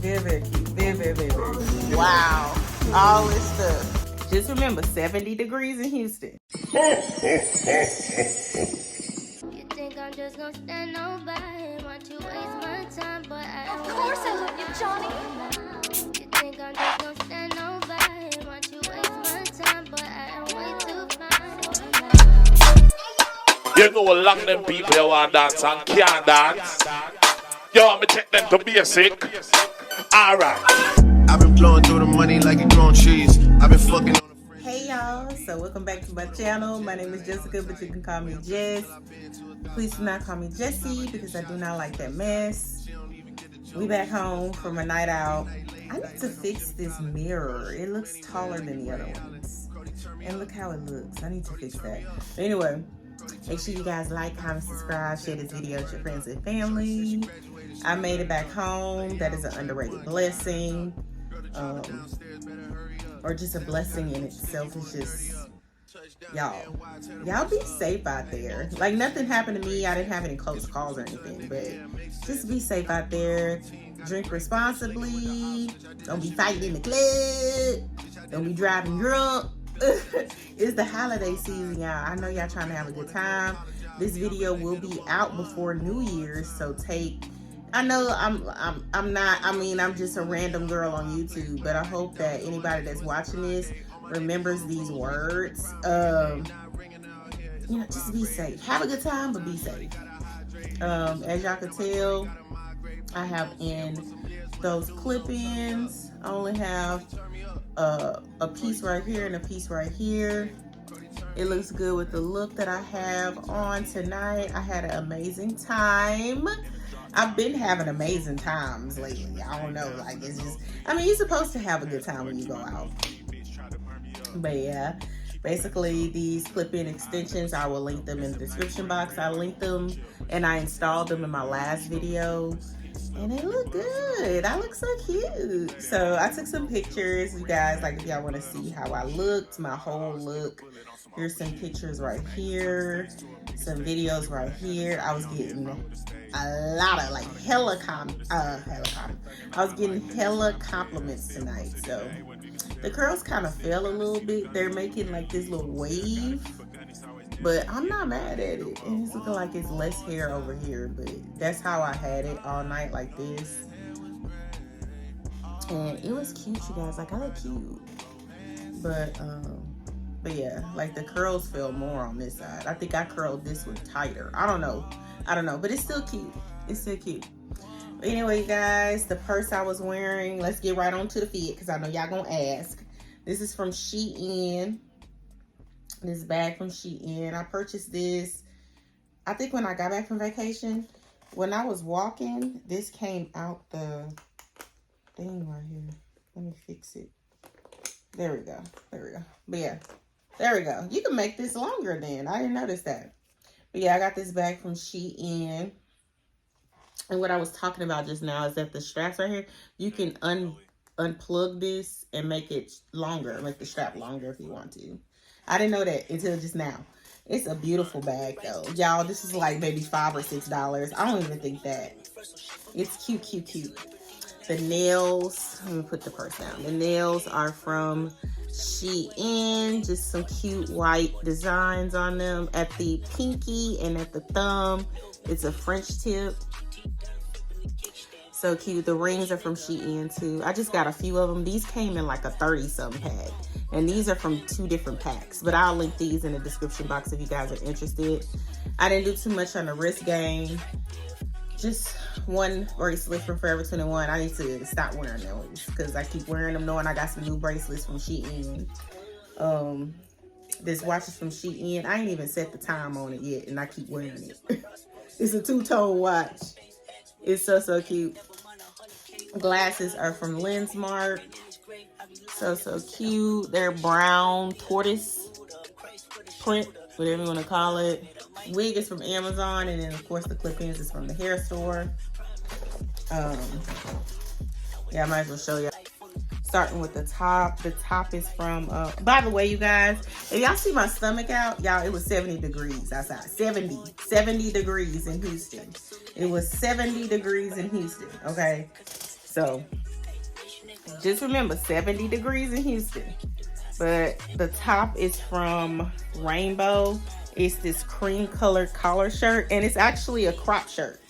Very, very cute. Very, very, very, very cute. Wow. All this stuff. Just remember, 70 degrees in Houston. You think I'm just gonna stand nobody? Want you waste my time, but I Of course I love you, Johnny. You think I'm just gonna stand nobody? Want you waste my time, but I am way too fine. You know a lot of them people you want dance and can't dance. You want me take them to basic? Alright. I've been blowing through the money like you growing trees. I've been fucking on the Hey y'all, so welcome back to my channel. My name is Jessica, but you can call me Jess. Please do not call me Jessie because I do not like that mess. We back home from a night out. I need to fix this mirror. It looks taller than the other ones. And look how it looks. I need to fix that. But anyway, make sure you guys like, comment, subscribe, share this video with your friends and family. I made it back home. That is an underrated blessing. Or just a blessing in itself. Is just, y'all be safe out there. Like, nothing happened to me. I didn't have any close calls or anything, but just be safe out there. Drink responsibly. Don't be fighting in the club. Don't be driving drunk. It's the holiday season, y'all. I know y'all trying to have a good time. This video will be out before New Year's, so I know I'm just a random girl on YouTube, but I hope that anybody that's watching this remembers these words. Just be safe. Have a good time, but be safe. As y'all can tell, I have in those clip-ins. I only have a piece right here and a piece right here. It looks good with the look that I have on tonight. I had an amazing time. I've been having amazing times lately. I don't know, like, it's just, you're supposed to have a good time when you go out. But yeah, basically these clip-in extensions, I will link them in the description box. I linked them and I installed them in my last video and they look good. I look so cute. So I took some pictures, you guys, like if y'all want to see how I looked, my whole look. Here's some pictures right here, some videos right here. I was getting a lot of like hella compliments tonight. So the curls kind of fell a little bit. They're making like this little wave, but I'm not mad at it. And it's looking like it's less hair over here, but that's how I had it all night, like this. And it was cute, you guys. Like, I look cute, but yeah, like the curls fell more on this side. I think I curled this one tighter. I don't know, but it's still cute. It's still cute. But anyway, guys, the purse I was wearing, let's get right on to the fit because I know y'all gonna ask. This is from Shein. This bag from Shein. I purchased this, I think when I got back from vacation. When I was walking, this came out the thing right here. Let me fix it. There we go. But yeah, there we go. You can make this longer then. I didn't notice that. But yeah, I got this bag from Shein. And what I was talking about just now is that the straps right here, you can unplug this and make it longer. Make the strap longer if you want to. I didn't know that until just now. It's a beautiful bag though. Y'all, this is like maybe $5 or $6. I don't even think that. It's cute, cute, cute. The nails, let me put the purse down. The nails are from Shein, just some cute white designs on them at the pinky and at the thumb. It's a French tip. So cute. The rings are from Shein too. I just got a few of them. These came in like a 30-something pack. And these are from 2 different packs. But I'll link these in the description box if you guys are interested. I didn't do too much on the wrist game. Just one bracelet from Forever 21. I need to stop wearing those because I keep wearing them knowing I got some new bracelets from Shein. This watch is from Shein. I ain't even set the time on it yet and I keep wearing it. It's a 2-tone watch. It's so cute. Glasses are from Lensmark. So cute. They're brown tortoise print, whatever you want to call it. Wig is from Amazon, and then of course the clip-ins is from the hair store. Yeah, I might as well show you. Starting with the top. The top is from, by the way, you guys, if y'all see my stomach out, y'all, it was 70 degrees outside. 70 degrees in Houston. It was 70 degrees in Houston, okay? So, Just remember, 70 degrees in Houston. But the top is from Rainbow. It's this cream colored collar shirt, and it's actually a crop shirt.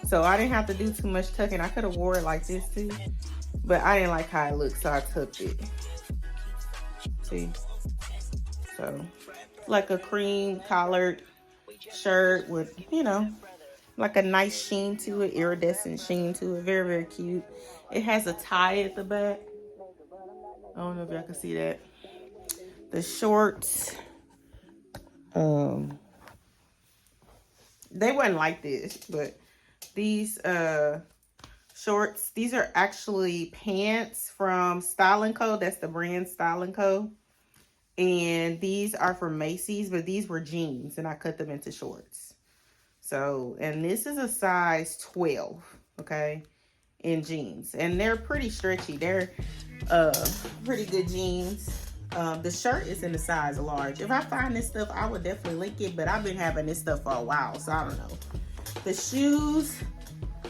So I didn't have to do too much tucking. I could have wore it like this too, but I didn't like how it looked, so I tucked it. See? So, like a cream collared shirt with, you know, like a nice sheen to it, iridescent sheen to it. Very, very cute. It has a tie at the back. I don't know if y'all can see that. The shorts, they wasn't like this, but these shorts, these are actually pants from Style & Co. That's the brand Style & Co. And these are from Macy's, but these were jeans and I cut them into shorts. So, and this is a size 12, okay, in jeans. And they're pretty stretchy. They're pretty good jeans. The shirt is in the size large. If I find this stuff, I would definitely link it, but I've been having this stuff for a while, so I don't know. The shoes,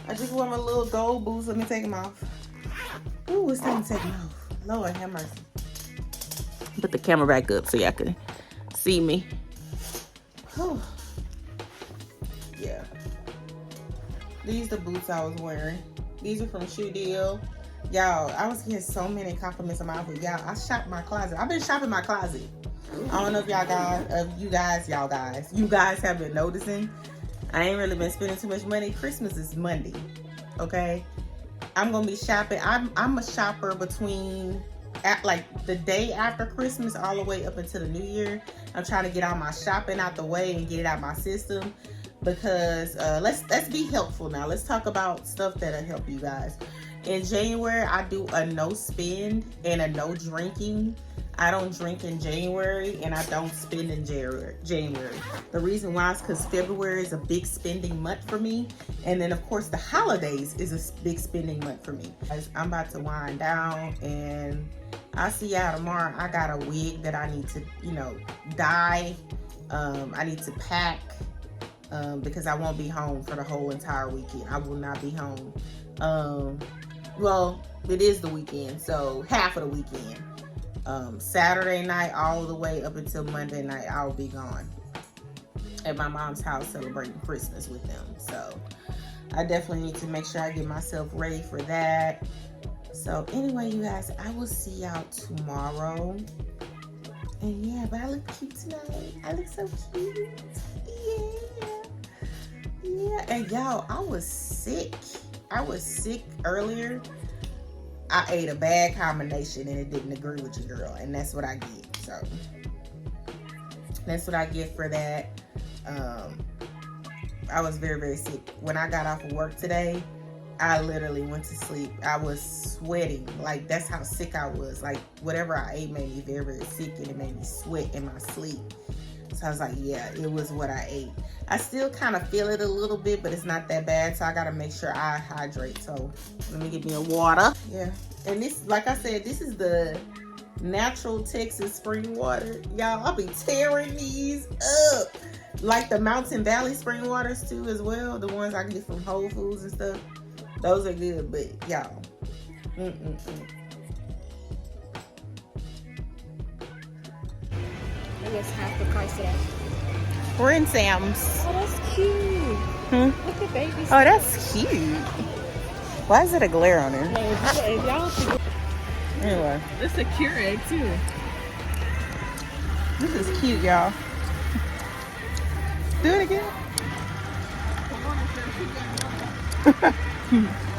I just wore my little gold boots. Let me take them off. Ooh, it's time to take them off. Lord have mercy. Put the camera back up so y'all can see me. Whew. Yeah. These are the boots I was wearing. These are from Shoe Deal. Y'all, I was getting so many compliments on my outfit. Y'all, I shopped my closet. I've been shopping my closet. I don't know if you guys have been noticing. I ain't really been spending too much money. Christmas is Monday, okay? I'm gonna be shopping. I'm a shopper between like the day after Christmas all the way up until the New Year. I'm trying to get all my shopping out the way and get it out of my system because let's be helpful now. Let's talk about stuff that'll help you guys. In January, I do a no spend and a no drinking. I don't drink in January and I don't spend in January. The reason why is because February is a big spending month for me. And then of course the holidays is a big spending month for me. I'm about to wind down and I'll see y'all tomorrow. I got a wig that I need to, you know, dye. I need to pack because I won't be home for the whole entire weekend. I will not be home. Well, it is the weekend, so half of the weekend. Saturday night all the way up until Monday night, I'll be gone at my mom's house celebrating Christmas with them. So I definitely need to make sure I get myself ready for that. So anyway, you guys, I will see y'all tomorrow. And yeah, but I look cute tonight. I look so cute. Yeah. And y'all, I was sick earlier. I ate a bad combination and it didn't agree with your girl, and that's what I get. So that's what I get for that. I was very, very sick. When I got off of work today, I literally went to sleep. I was sweating. Like, that's how sick I was. Like, whatever I ate made me very, very sick, and it made me sweat in my sleep. So I was like, yeah, it was what I ate. I still kind of feel it a little bit, but it's not that bad. So I got to make sure I hydrate. So let me get me a water. Yeah. And this, like I said, this is the natural Texas spring water. Y'all, I'll be tearing these up. Like the Mountain Valley spring waters too as well. The ones I get from Whole Foods and stuff. Those are good, but y'all. I guess half the price of that. We're in Sam's. Oh, that's cute. Look at baby. Oh, that's cute. Why is it a glare on there? Hey, y'all think Anyway. it's a Keurig too. This is cute, y'all. Do it again.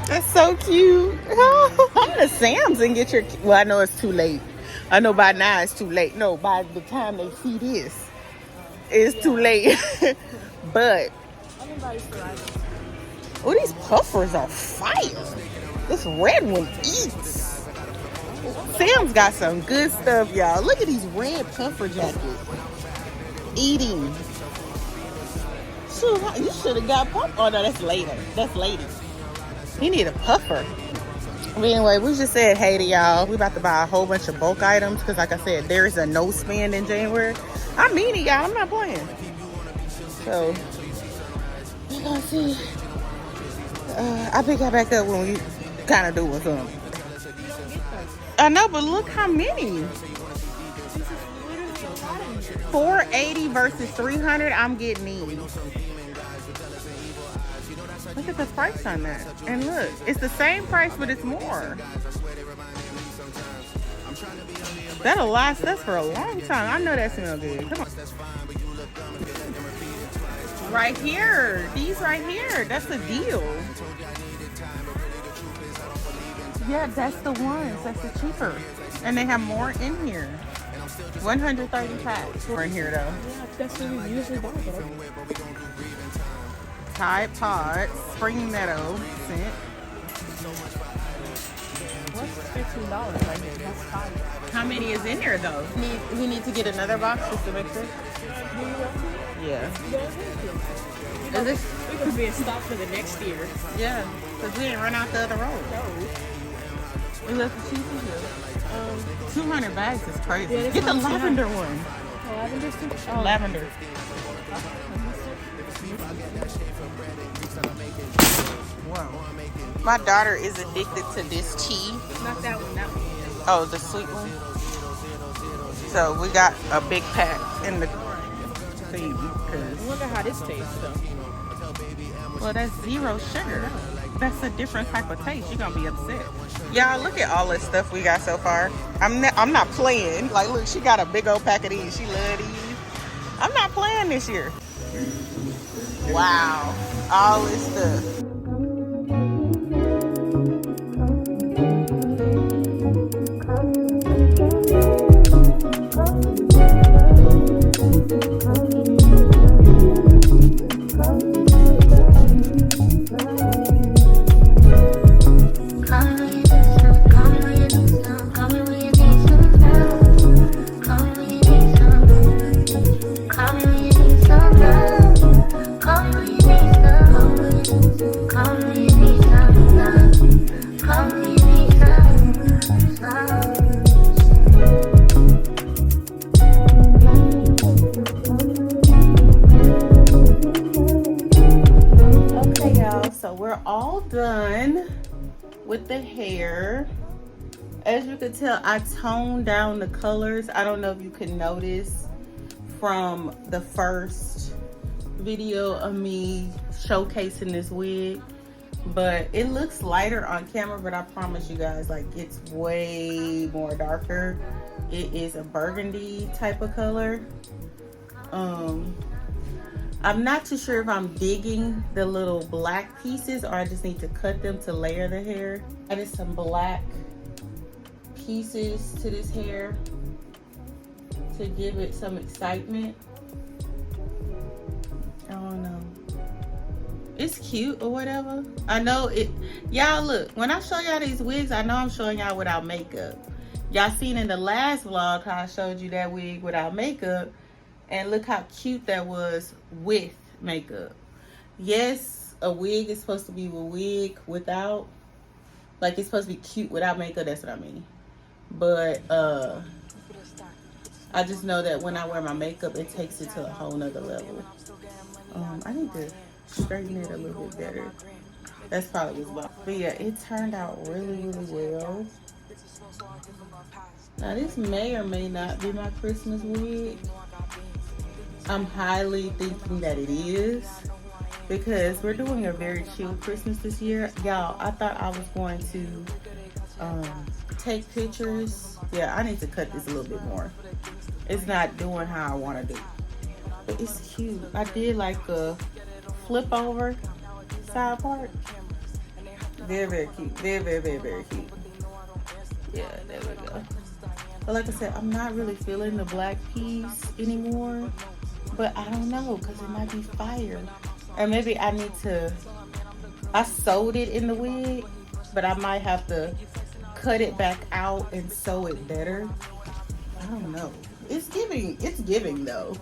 That's so cute. Go to Sam's and get your... Well, I know it's too late. I know by now it's too late. No, by the time they see this, it's too late. But... Oh, these puffers are fire. This red one eats. Sam's got some good stuff, y'all. Look at these red puffer jackets. Eating. Shoot, you should have got puffer. Oh, no, that's later. That's later. You need a puffer. But anyway, we just said hey to y'all. We about to buy a whole bunch of bulk items because, like I said, there is a no spend in January. I mean it, y'all. I'm not playing. So, we're going to see. I'll pick y'all back up when we kind of doing something. I know, but look how many. 480 versus 300. I'm getting these. Look at the price on that. And look, it's the same price, but it's more. That'll last us for a long time. I know that smells good. Come on. Right here. These right here. That's the deal. Yeah, that's the ones. That's the cheaper. And they have more in here. 130 packs. We're in here though. Yeah, that's what we usually buy. Tide Pod, Spring Meadow scent. What's $15 right here? That's fine. How many is in here though? We need to get another box just to make sure. Yeah. Is this? We could be a stop for the next year. Yeah, because we didn't run out the other road. No. We left the cheapest here. 200 bags is crazy. Yeah, get the lavender one. Lavender's too. Oh. Lavender. Wow. My daughter is addicted to this tea. Not that one, that one. Oh, the sweet one. So we got a big pack in the thing. I wonder how this tastes though. Well, that's 0 sugar. That's a different type of taste. You're gonna be upset. Y'all, look at all this stuff we got so far. I'm not playing. Like, look, she got a big old pack of these. She love these. I'm not playing this year. Wow, all this stuff. With the hair, as you can tell, I toned down the colors. I don't know if you can notice from the first video of me showcasing this wig, but it looks lighter on camera, but I promise you guys, like, it's way more darker. It is a burgundy type of color. I'm not too sure if I'm digging the little black pieces or I just need to cut them to layer the hair. I added some black pieces to this hair to give it some excitement. I don't know. It's cute or whatever. I know it. Y'all look, when I show y'all these wigs, I know I'm showing y'all without makeup. Y'all seen in the last vlog how I showed you that wig without makeup. And look how cute that was with makeup. Yes, a wig is supposed to be a wig without. Like, it's supposed to be cute without makeup. That's what I mean. But I just know that when I wear my makeup, it takes it to a whole nother level. I need to straighten it a little bit better. That's probably what's wrong. But yeah, it turned out really, really well. Now, this may or may not be my Christmas wig. I'm highly thinking that it is, because we're doing a very chill Christmas this year. Y'all, I thought I was going to take pictures. Yeah, I need to cut this a little bit more. It's not doing how I want to do. But it's cute. I did like a flip over side part. Very, very cute. Very, very, very, very cute. Yeah, there we go. But like I said, I'm not really feeling the black piece anymore. But I don't know, because it might be fire. Or maybe I need to, I sewed it in the wig, but I might have to cut it back out and sew it better. I don't know. It's giving though.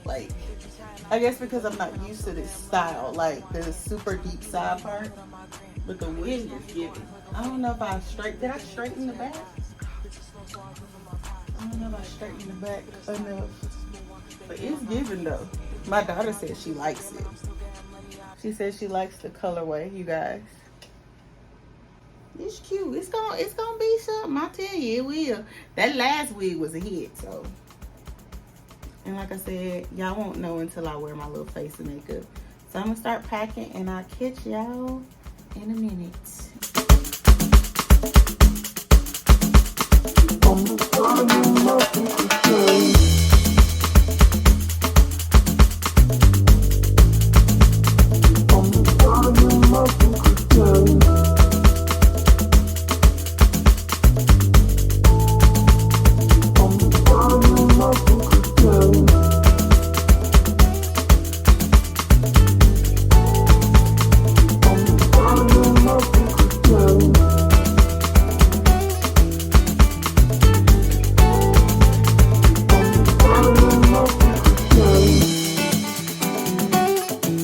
Like, I guess because I'm not used to this style, like the super deep side part. But the wig is giving. I don't know if did I straighten the back? I don't know if I straightened the back enough. But it's giving though. My daughter said she likes it. She said she likes the colorway, you guys. It's cute. It's gonna be something, I tell you, it will. That last wig was a hit, so. And like I said, y'all won't know until I wear my little face and makeup. So I'm gonna start packing and I'll catch y'all in a minute.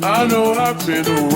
I know I've been